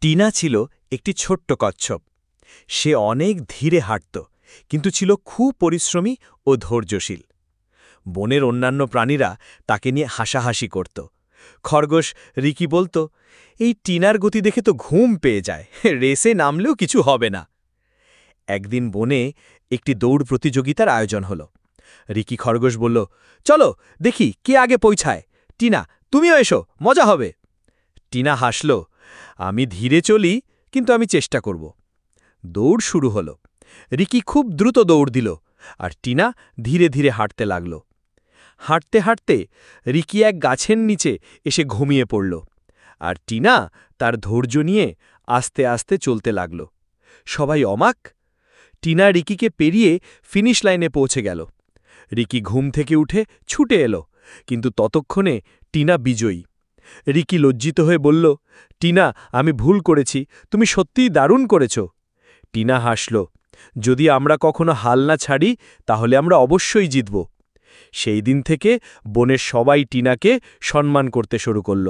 টিনা ছিল একটি ছোট্ট কচ্ছপ। সে অনেক ধীরে হাঁটত, কিন্তু ছিল খুব পরিশ্রমী ও ধৈর্যশীল। বনের অন্যান্য প্রাণীরা তাকে নিয়ে হাসাহাসি করত। খরগোশ রিকি বলতো, এই টিনার গতি দেখে তো ঘুম পেয়ে যায়, রেসে নামলেও কিছু হবে না। একদিন বনে একটি দৌড় প্রতিযোগিতার আয়োজন হল। রিকি খরগোশ বলল, চলো দেখি কে আগে পৌঁছায়। টিনা, তুমিও এসো, মজা হবে। টিনা হাসল, আমি ধীরে চলি, কিন্তু আমি চেষ্টা করব। দৌড় শুরু হল। রিকি খুব দ্রুত দৌড় দিল, আর টিনা ধীরে ধীরে হাঁটতে লাগল। হাঁটতে হাঁটতে রিকি এক গাছের নিচে এসে ঘুমিয়ে পড়ল, আর টিনা তার ধৈর্য নিয়ে আস্তে আস্তে চলতে লাগল। সবাই অবাক। টিনা রিকিকে পেরিয়ে ফিনিশ লাইনে পৌঁছে গেল। রিকি ঘুম থেকে উঠে ছুটে এলো, কিন্তু ততক্ষণে টিনা বিজয়ী। রিকি লজ্জিত হয়ে বলল, টিনা, আমি ভুল করেছি, তুমি সত্যিই দারুণ করেছ। টিনা হাসল, যদি আমরা কখনো হাল না ছাড়ি তাহলে আমরা অবশ্যই জিতব। সেই দিন থেকে বনের সবাই টিনাকে সম্মান করতে শুরু করল।